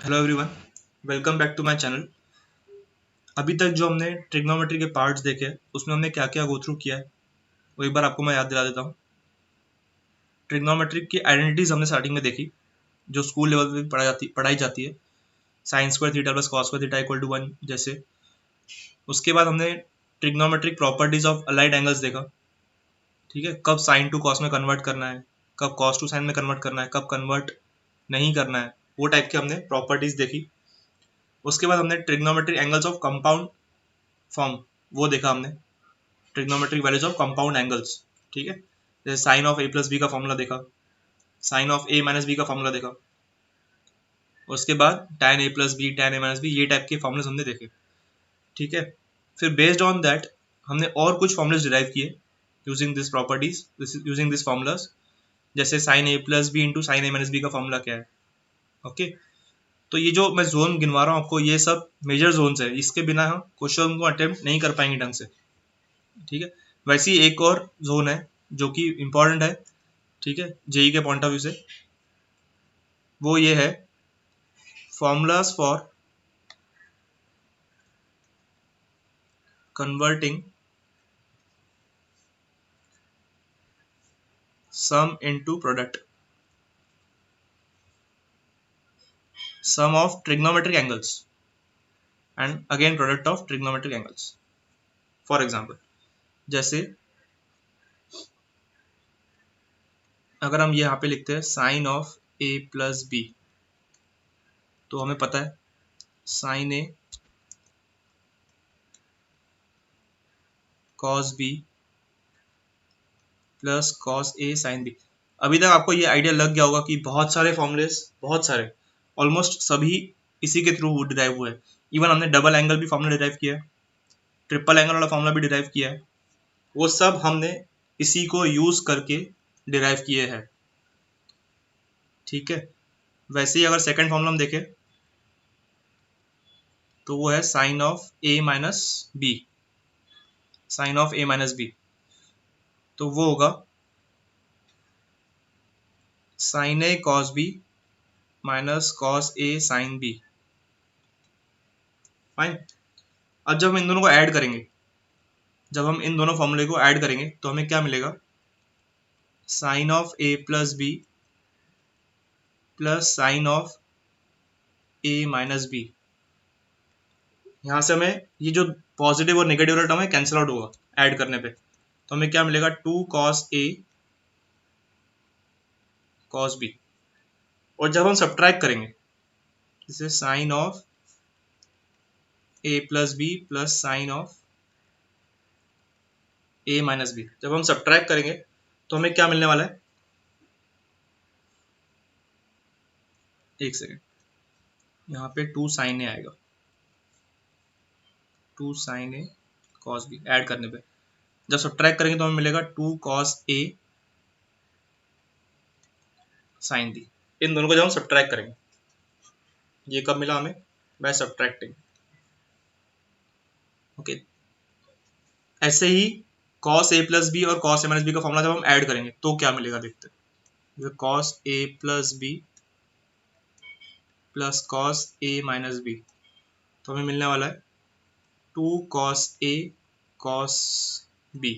Hello everyone, welcome back to my channel. अभी तक जो हमने ट्रिग्नोमेट्री के पार्ट्स देखे उसमें हमने क्या क्या गो थ्रू किया है वो एक बार आपको मैं याद दिला देता हूँ। ट्रिग्नोमेट्री की आइडेंटिटीज हमने स्टार्टिंग में देखी, जो स्कूल लेवल पे भी पढ़ाई जाती है। Sine square theta plus cos square theta equal to 1 जैसे। उसके बाद हमने trigonometric properties of allied angles देखा। ठीक है, कब साइन टू कॉस में कन्वर्ट करना है, कब कॉस टू साइन में कन्वर्ट करना है, कब कन्वर्ट नहीं करना है, वो टाइप के हमने प्रॉपर्टीज देखी। उसके बाद हमने trigonometric angles of compound form वो देखा हमने, trigonometric values of compound angles. ठीक है, जैसे sine of A plus B का फॉर्मूला देखा, sine of A minus B का फॉर्मूला देखा। उसके बाद tan A plus B, tan A minus B, ये टाइप के फॉर्मूलेस हमने देखे। ठीक है, फिर बेस्ड ऑन दैट हमने और कुछ फॉर्मूलेस डिराइव किए using this properties, using this formulas. जैसे sign A plus B into sine A minus B का फॉर्मूला क्या है। ओके, तो ये जो मैं जोन गिनवा रहा हूँ आपको, ये सब मेजर जोन्स है, इसके बिना हम क्वेश्चन को अटेम्प्ट नहीं कर पाएंगे ढंग से। ठीक है, वैसे ही एक और जोन है जो कि इंपॉर्टेंट है, ठीक है, जेई के पॉइंट ऑफ व्यू से, वो ये है formulas for converting sum into product, sum of trigonometric angles and again product of trigonometric angles. For example, जैसे अगर हम यहाँ पे लिखते हैं sine of A plus B, तो हमें पता है sine A cos B plus cos A sine B. अभी तक आपको ये आइडिया लग गया होगा कि बहुत सारे फॉर्मूलेस, बहुत सारे, ऑलमोस्ट सभी इसी के थ्रू डिराइव हुए हैं। इवन हमने डबल एंगल भी फॉर्मूला डिराइव किया है, ट्रिपल एंगल वाला फॉर्मूला भी डिराइव किया है। वो सब हमने इसी को यूज करके डिराइव किए हैं। ठीक है, वैसे ही अगर सेकंड फॉर्मूला हम देखें तो वो है sine of A minus B, sine of A minus B, तो वो होगा sine A cos B minus cos A sine B. Fine. अब जब हम इन दोनों को ऐड करेंगे, जब हम इन दोनों फॉर्मूले को ऐड करेंगे तो हमें क्या मिलेगा, sine of A plus B plus sine of A minus B. यहाँ से हमें ये जो पॉजिटिव और नेगेटिव वाला टर्म है कैंसिल आउट होगा ऐड करने पे, तो हमें क्या मिलेगा, two cos A cos B. और जब हम सब्ट्रैक्ट करेंगे, जैसे sine of A plus B plus sine of A minus B, जब हम सब्ट्रैक्ट करेंगे तो हमें क्या मिलने वाला है, एक सेकेंड, यहाँ पे टू साइन ए आएगा, two sine A cos B add करने पे जब सब्ट्रैक्ट करेंगे तो हमें मिलेगा two cos A sine B. इन दोनों को जब हम सब्ट्रैक्ट करेंगे, ये कब मिला हमें, बाय सब्ट्रैक्टिंग। ओके, ऐसे ही कॉस ए प्लस बी और कॉस ए माइनस बी का फॉर्मूला जब हम ऐड करेंगे तो क्या मिलेगा, देखते हैं। Cos A plus B plus cos A minus B, तो हमें मिलने वाला है two cos A cos B,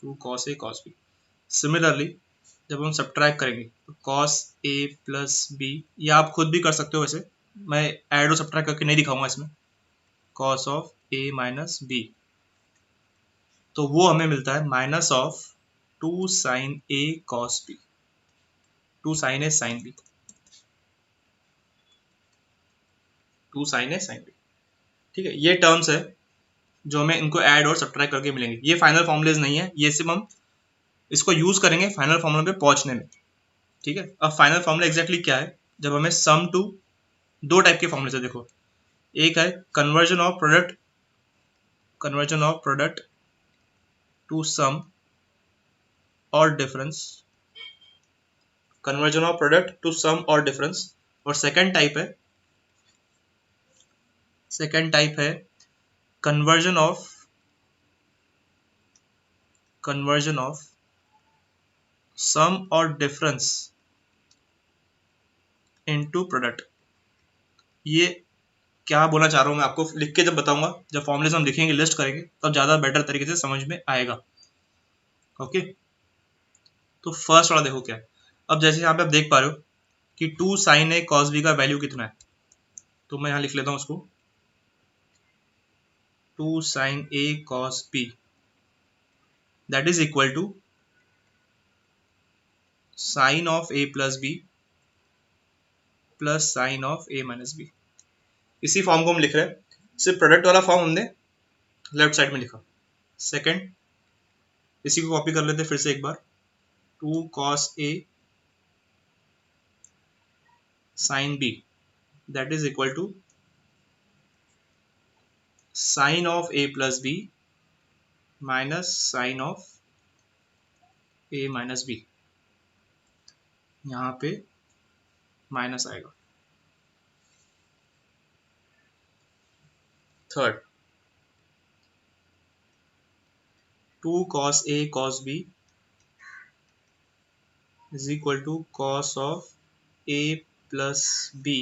two cos A cos B. Similarly जब हम सब्ट्रैक्ट करेंगे तो कॉस ए प्लस बी, या आप खुद भी कर सकते हो, वैसे मैं ऐड और सब्ट्रैक्ट करके नहीं दिखाऊंगा इसमें, cos of A minus B, तो वो हमें मिलता है minus of two sine A cos B, two sine A sine B, two sine A sine B. ठीक है, ये टर्म्स है जो हमें इनको ऐड और सब्ट्रैक्ट करके मिलेंगे। ये फाइनल फॉर्मुलेज नहीं है, ये सिर्फ हम इसको यूज करेंगे फाइनल फॉर्मूला पे पहुंचने में। ठीक है, अब फाइनल फॉर्मूला एग्जैक्टली क्या है, जब हमें सम टू, दो टाइप के फॉर्मूले से देखो, एक है conversion of product, conversion of product to sum और difference, conversion of product to sum और डिफरेंस। और सेकंड टाइप है कन्वर्जन ऑफ सम और डिफरेंस इनटू प्रोडक्ट। ये क्या बोलना चाह रहा हूँ मैं आपको लिख के जब बताऊंगा, जब फॉर्मूले हम लिखेंगे, लिस्ट करेंगे, तब ज़्यादा बेटर तरीके से समझ में आएगा। ओके, तो फर्स्ट वाला देखो क्या है। अब जैसे यहाँ पे आप देख पा रहे हो कि 2 sin a cos b का वैल्यू कितना है, तो मैं यहाँ लिख लेता हूँ उसको 2 sin a cos b that is equal to sine of a plus b plus sine of a minus b। इसी फॉर्म को हम लिख रहे हैं, सिर्फ प्रोडक्ट वाला फॉर्म हमने लेफ्ट साइड में लिखा। सेकंड, इसी को कॉपी कर लेते हैं फिर से एक बार, 2 cos a sin b that is equal to sine of a plus b minus sine of a minus b। यहाँ पे माइनस आएगा। Third, 2 cos a cos b is equal to cos of a plus b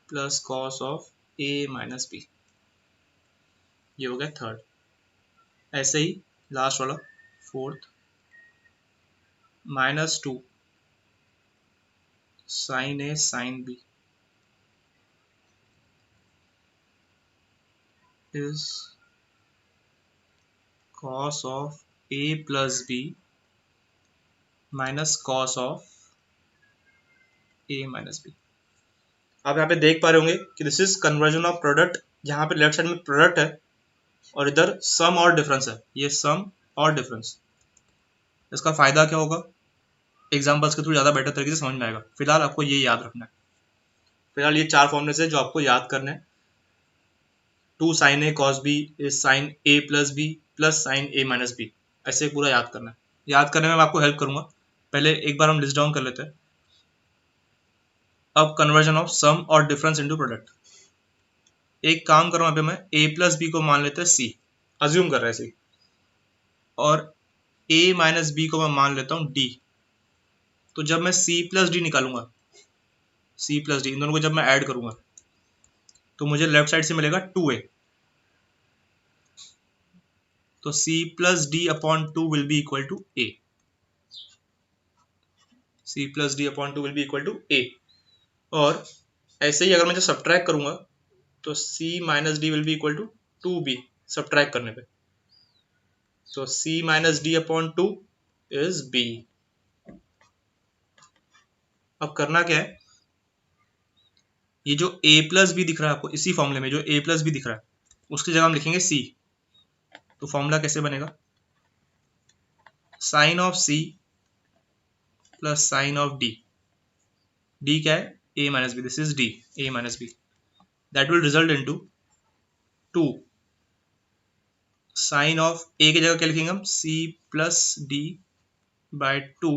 plus cos of a minus b। ये हो गया third. ऐसे ही last वाला fourth, -2 sin a sin b is cos of a plus b minus cos of a minus b। आप यहाँ पे देख पा रहे होंगे कि this is conversion of product. यहाँ पे लेफ्ट साइड में प्रोडक्ट है और इधर सम और डिफरेंस है, ये सम और डिफरेंस। इसका फायदा क्या होगा, एग्जाम्पल्स के थ्रू ज़्यादा बेटर तरीके से समझ में आएगा। फिलहाल आपको ये याद रखना है। फिलहाल ये 4 फॉर्मूले से जो आपको याद करने हैं। 2 sin a cos b is sin a plus b plus sin a minus b, ऐसे पूरा याद करना है। याद करने में मैं आपको हेल्प करूंगा। पहले एक बार हम लिस्ट डाउन कर लेते हैं। अब कन्वर्जन ऑफ सम और डिफरेंस इनटू प्रोडक्ट। एक काम करूँ यहाँ पे, मैं a प्लस बी को मान लेते हैं c, अज्यूम कर रहे हैं c, और a माइनस बी को मैं मान लेता हूँ d। तो जब मैं c प्लस डी निकालूंगा, c प्लस डी, इन दोनों को जब मैं ऐड करूंगा तो मुझे लेफ्ट साइड से मिलेगा 2a। तो c plus D upon 2 will be equal to a। c plus D upon 2 will be equal to a। और ऐसे ही अगर मैं जो सब्ट्रैक्ट करूंगा तो c minus D will be equal to 2b subtract करने पे। तो c minus D upon 2 is b। अब करना क्या है, ये जो a प्लस बी दिख रहा है आपको इसी फॉर्मूले में, जो a प्लस बी दिख रहा है उसकी जगह हम लिखेंगे c। तो फॉर्मूला कैसे बनेगा, sine of c plus sine of d। d क्या है, a minus B, this is d, a minus B, that will result into 2 sine of a की जगह क्या लिखेंगे हम, c plus d by 2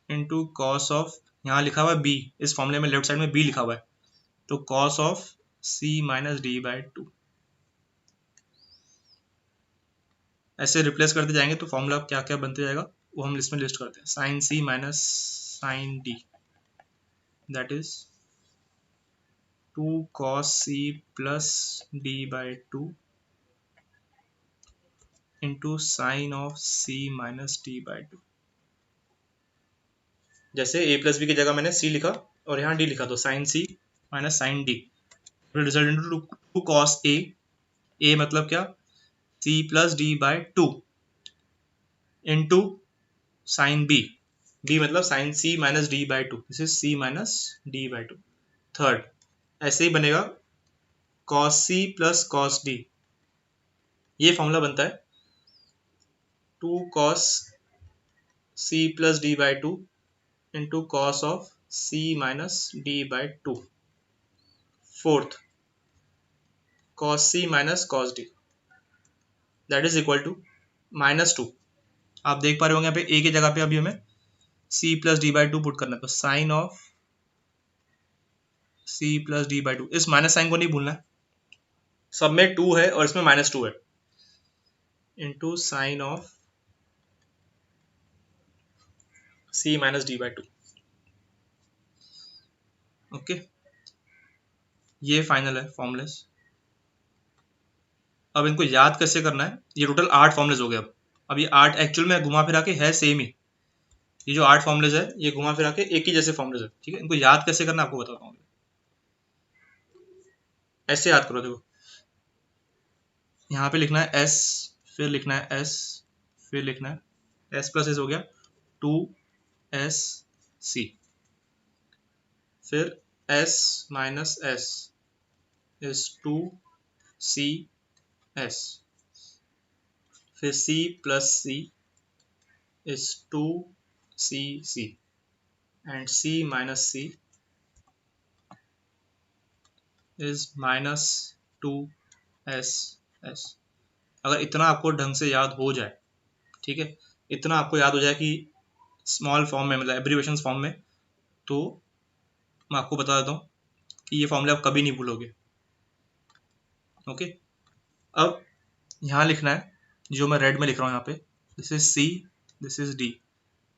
into cos of, यहाँ लिखा हुआ है b, इस फॉर्मूले में लेफ्ट साइड में b लिखा हुआ है, तो cos of c minus D by 2। ऐसे रिप्लेस करते जाएंगे तो फॉर्मूला क्या क्या बनते जाएगा वो हम इसमें लिस्ट करते हैं। Sine c minus sine d that is 2 cos c plus d by 2 into sine of c minus d by 2। जैसे a प्लस बी की जगह मैंने c लिखा और यहाँ d लिखा, तो sine c minus sine d result into 2 cos a मतलब क्या, c plus d by 2 into sine b मतलब sine c minus d by 2, this is c minus d by 2। Third, ऐसे ही बनेगा cos c plus cos d, ये formula बनता है 2 cos c plus d by 2 into cos of c minus d by 2। Fourth, cos c minus cos d that is equal to -2। आप देख पा रहे होंगे यहाँ पे a की जगह पे अभी हमें c plus D by 2 put करना है, तो sine of c plus D by 2, इस माइनस साइन को नहीं भूलना है, सब में 2 है और इसमें -2 है, into sine of c minus D by 2। Okay, ये फाइनल है फॉर्मूलेस। अब इनको याद कैसे करना है, ये टोटल 8 फॉर्मूलेस हो गए। अब ये 8 एक्चुअल में घुमा फिरा के है सेम ही, ये जो 8 फॉर्मूलेस है ये घुमा फिरा के एक ही जैसे फॉर्मूलेस है, ठीक है। इनको याद कैसे करना है आपको बताता हूँ। ऐसे याद करो, देखो यहाँ पे लिखना है एस, फिर लिखना है एस, फिर लिखना है एस प्लस एस हो गया 2 एस सी, फिर S minus S is 2 C S, फिर C plus C is 2 C C, and C minus C is -2 S. अगर इतना आपको ढंग से याद हो जाए, ठीक है, इतना आपको याद हो जाए कि स्मॉल फॉर्म में, मतलब एब्रीवेशन फॉर्म में, तो मैं आपको बता देता हूँ कि ये फॉर्मूला आप कभी नहीं भूलोगे। ओके, अब यहाँ लिखना है जो मैं रेड में लिख रहा हूँ यहाँ पे, this is C, this is D,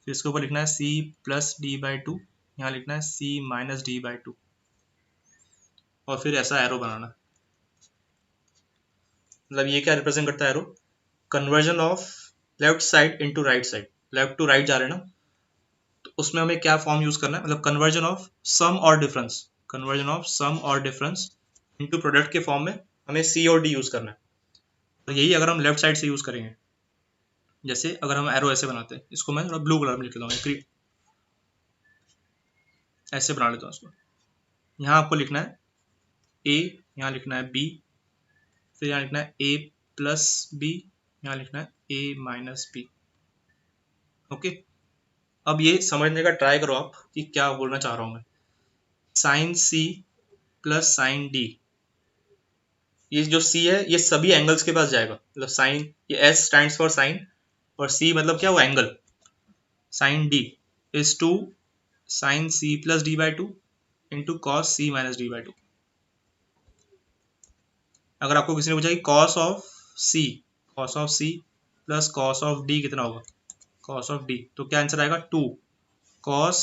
फिर इसके ऊपर लिखना है C plus D by two, यहाँ लिखना है C minus D by two, और फिर ऐसा एरो बनाना। मतलब ये क्या रिप्रेजेंट करता है arrow, conversion of left side into right side, left to right जा रहे हैं ना, तो उसमें हमें क्या फॉर्म यूज करना है, मतलब कन्वर्जन ऑफ सम और डिफरेंस, कन्वर्जन ऑफ सम और डिफरेंस इनटू प्रोडक्ट के फॉर्म में हमें सी और डी यूज करना है। और यही अगर हम लेफ्ट साइड से यूज करेंगे, जैसे अगर हम एरो ऐसे बनाते हैं, इसको मैं थोड़ा ब्लू कलर में लिख लेता हूँ, ऐसे बना लेता हूँ इसको। यहाँ आपको लिखना है ए, यहाँ लिखना है बी, फिर यहाँ लिखना है ए प्लस बी, यहाँ लिखना है ए माइनस बी। ओके, अब ये समझने का ट्राई करो आप कि क्या बोलना चाह रहा हूँ मैं। Sine C plus sine D, ये जो सी है ये सभी एंगल्स के पास जाएगा, मतलब साइन, ये एस स्टैंड्स फॉर साइन, और सी मतलब क्या, वो angle, sine D is two sine C plus D by two into cos C minus D by two. अगर आपको किसी ने पूछा कि cos of C plus cos of D कितना होगा, कॉस ऑफ डी, तो क्या आंसर आएगा 2 कॉस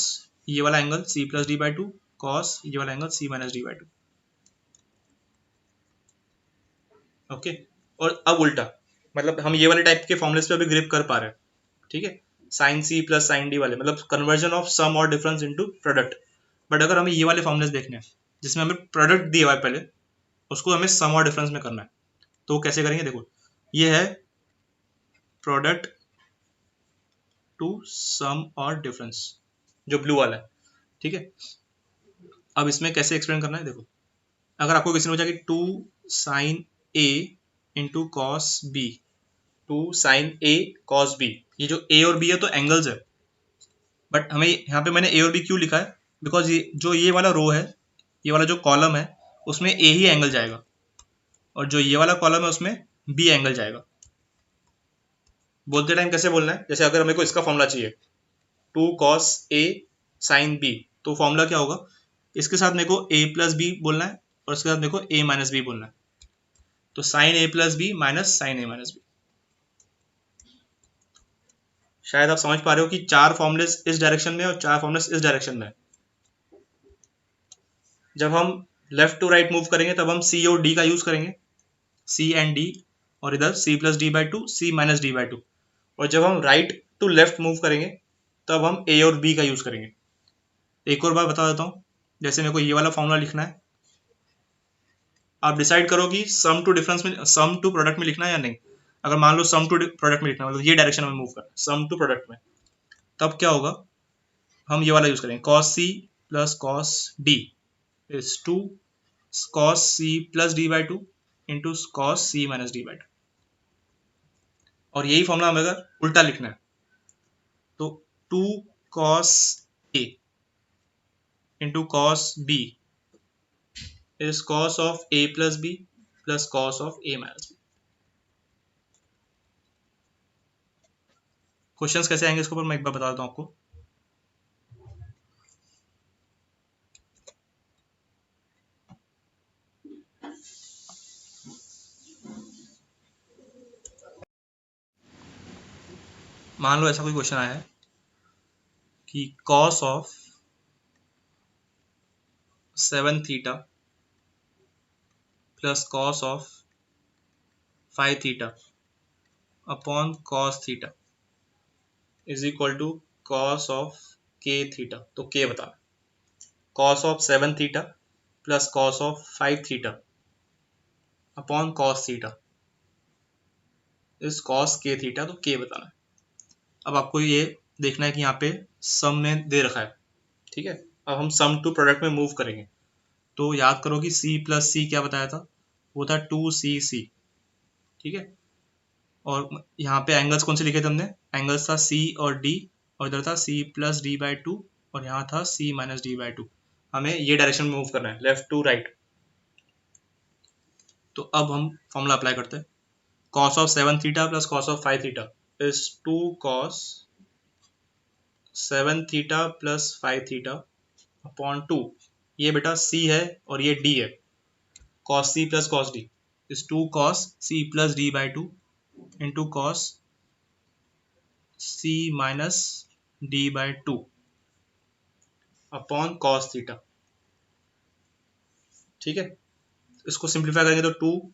ये वाला angle C plus D by two cos ये वाला angle C minus D by two. Okay, और अब उल्टा, मतलब हम ये वाले टाइप के फॉर्मुलेस पे अभी ग्रिप कर पा रहे हैं, ठीक है, sine C plus sine D वाले, मतलब कन्वर्जन ऑफ सम और डिफरेंस इनटू प्रोडक्ट। बट अगर हमें ये वाले फॉर्मुलेस देखने हैं जिसमें हमें प्रोडक्ट दिया हुआ है पहले, उसको हमें सम और डिफरेंस में करना है, तो कैसे करेंगे, देखो ये है प्रोडक्ट टू सम और डिफरेंस, जो ब्लू वाला है, ठीक है। अब इसमें कैसे एक्सप्लेन करना है, देखो अगर आपको किसी ने पूछा कि 2 sine A into cos B, 2 sin A cos B, ये जो ए और बी है तो एंगल्स है, बट हमें यहाँ पे मैंने ए और बी क्यों लिखा है, बिकॉज ये जो ये वाला रो है, ये वाला जो कॉलम है उसमें ए ही एंगल जाएगा, और जो ये वाला कॉलम है उसमें बी एंगल जाएगा। बोलते टाइम कैसे बोलना है, जैसे अगर मेरे को इसका फॉर्मूला चाहिए 2 cos A sin B, तो फॉर्मूला क्या होगा, इसके साथ मेरे को a प्लस बी बोलना है और इसके साथ मेरे को a माइनस बी बोलना है, तो sine a plus B minus sine a minus B. शायद आप समझ पा रहे हो कि 4 फॉर्मुलेस इस डायरेक्शन में और 4 फॉर्मुलेस इस डायरेक्शन में। जब हम लेफ्ट टू राइट मूव करेंगे तब हम सी और डी का यूज करेंगे, सी एंड डी, और इधर C plus D by two C minus D by two, और जब हम राइट टू लेफ्ट मूव करेंगे तब हम ए और बी का यूज करेंगे। एक और बार बता देता हूँ, जैसे मेरे को ये वाला फॉर्मूला लिखना है, आप डिसाइड करो कि सम टू डिफरेंस में, सम टू प्रोडक्ट में लिखना है या नहीं। अगर मान लो सम टू प्रोडक्ट में लिखना है, मतलब ये डायरेक्शन में मूव करना है सम टू प्रोडक्ट में, तब क्या होगा, हम ये वाला यूज करेंगे cos C plus cos D is 2 cos C plus D by two into cos C minus D by two. और यही फॉर्मूला हमें अगर उल्टा लिखना है तो 2 cos A into cos B is cos of A plus B plus cos of A minus B. Questions कैसे आएंगे इसके ऊपर मैं एक बार बता देता हूँ आपको। मान लो ऐसा कोई क्वेश्चन आया है कि cos of 7 theta plus cos of 5 theta upon cos theta is equal to cos of K theta. तो के बताना। Cos of 7 theta plus cos of 5 theta upon cos theta is cos K theta. तो K बताना है। अब आपको ये देखना है कि यहाँ पे सम में दे रखा है, ठीक है। अब हम सम टू प्रोडक्ट में मूव करेंगे। तो याद करो कि सी प्लस सी क्या बताया था, वो था 2cc, ठीक है। और यहाँ पे एंगल्स कौन से लिखे थे हमने, एंगल्स था सी और डी, और इधर था C plus D by two, और यहाँ था C minus D by two. हमें ये डायरेक्शन में मूव करना है, लेफ्ट टू राइट। तो अब हम फॉर्मूला अप्लाई करते हैं। Cos of 7 theta plus cos of 5 theta is 2 cos 7 theta plus 5 theta upon 2। ये बेटा सी है और ये डी है। Cos C plus cos D is 2 cos C plus D by two into cos C minus D by two upon cos theta, ठीक है। इसको simplify करेंगे तो 2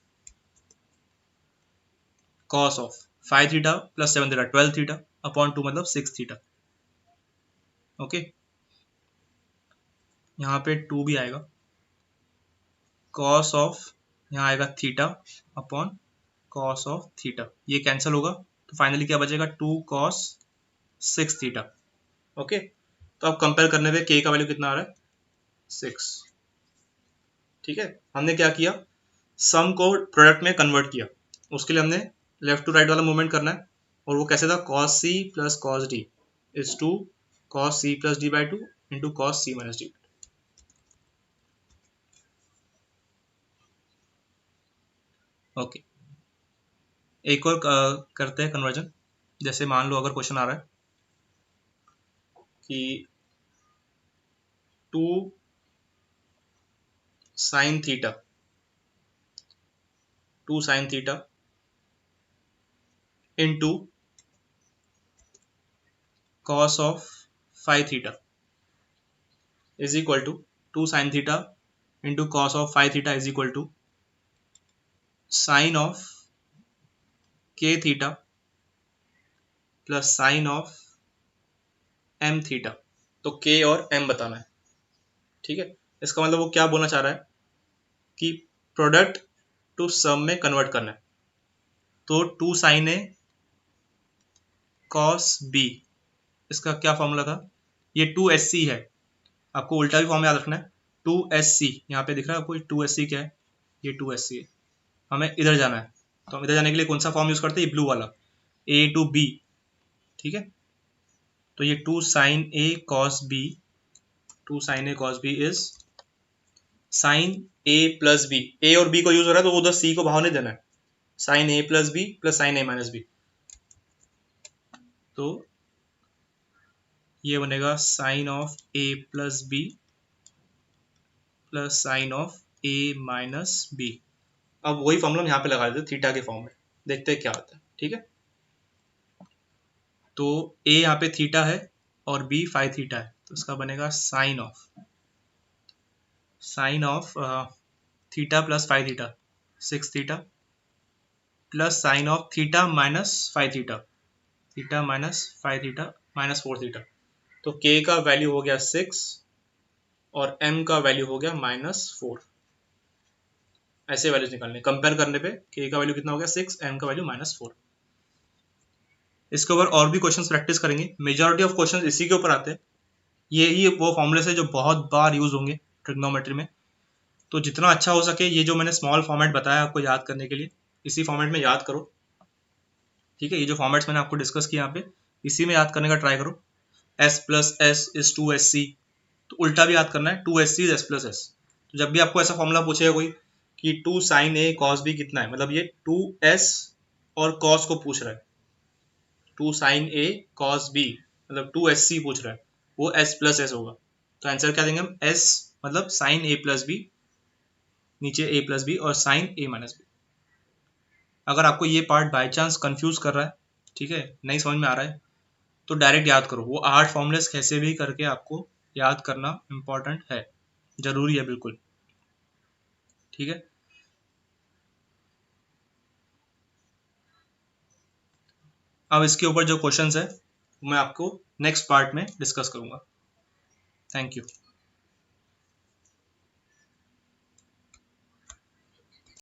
cos of 5 theta plus 7 theta 12 theta upon 2 मतलब 6 theta. Okay, यहाँ पे 2 भी आएगा। कॉस ऑफ यहाँ आएगा theta upon cos of theta, ये कैंसिल होगा तो फाइनली क्या बचेगा, 2 कॉस 6 थीटा। ओके, तो अब कंपेयर करने पे के का वैल्यू कितना आ रहा है, 6, ठीक है। हमने क्या किया, सम को प्रोडक्ट में कन्वर्ट किया। उसके लिए हमने लेफ्ट टू राइट वाला मूवमेंट करना है, और वो कैसे था, cos C plus cos D is 2 cos C plus D by two into cos C minus D. Okay, एक और करते हैं कन्वर्जन। जैसे मान लो अगर क्वेश्चन आ रहा है कि 2 sine theta 2 sine theta into cos of 5 theta is equal to 2 sine theta into cos of 5 theta is equal to sine of K theta plus sine of M theta. तो K और M बताना है, ठीक है। इसका मतलब वो क्या बोलना चाह रहा है कि प्रोडक्ट टू सम में कन्वर्ट करना है। तो 2 साइन ए कॉस बी, इसका क्या फॉर्मूला था, ये 2SC है। आपको उल्टा भी फॉर्म याद रखना है, 2SC। यहाँ पे दिख रहा है आपको 2SC क्या है, ये 2SC है। हमें इधर जाना है, तो हम इधर जाने के लिए कौन सा फॉर्म यूज करते हैं, ये ब्लू वाला, A टू B, ठीक है। तो ये 2 sine A cos B, 2 sine A cos B is sine A plus B. A और बी को यूज हो रहा है तो उधर सी को भाव नहीं देना है, sine A plus B plus sine A minus B. तो ये बनेगा sine of A plus B plus sine of A minus B. अब वही फॉर्मूला हम यहाँ पे लगा देते थीटा के फॉर्म में, देखते हैं क्या आता है, ठीक है। तो ए यहाँ पे थीटा है और बी 5 थीटा है, तो इसका बनेगा sine of theta plus 5 theta 6 theta plus sine of theta minus 5 theta, theta minus 5 theta minus 4 theta. तो के का वैल्यू हो गया 6 और एम का वैल्यू हो गया -4। ऐसे वैल्यूज निकालने, कंपेयर करने पे के का वैल्यू कितना हो गया 6, एम का वैल्यू -4। इसके ऊपर और भी क्वेश्चंस प्रैक्टिस करेंगे। मेजॉरिटी ऑफ क्वेश्चंस इसी के ऊपर आते हैं। यही वो फॉर्मूले से जो बहुत बार यूज होंगे ट्रिग्नोमेट्री में। तो जितना अच्छा हो सके ये जो मैंने स्मॉल फॉर्मेट बताया आपको याद करने के लिए, इसी फॉर्मेट में याद करो, ठीक है। ये जो फॉर्मेट्स मैंने आपको डिस्कस किया यहाँ पे, इसी में याद करने का ट्राई करो। S plus S is 2SC, तो उल्टा भी याद करना है, 2SC is S plus S. तो जब भी आपको ऐसा फॉर्मूला पूछेगा कोई कि 2 साइन ए कॉस बी कितना है, मतलब ये 2S और कॉस को पूछ रहा है। 2 साइन ए कॉस बी मतलब 2SC पूछ रहा है, वो S प्लस एस होगा। तो आंसर क्या देंगे हम, S मतलब साइन ए प्लस बी, नीचे ए प्लस बी और साइन ए माइनस बी। अगर आपको ये पार्ट बाय चांस कंफ्यूज कर रहा है, ठीक है, नहीं समझ में आ रहा है, तो डायरेक्ट याद करो। वो 8 फॉर्मूलेस कैसे भी करके आपको याद करना इंपॉर्टेंट है। जरूरी है बिल्कुल। ठीक है, अब इसके ऊपर जो क्वेश्चंस है मैं आपको नेक्स्ट पार्ट में डिस्कस करूंगा। Thank you.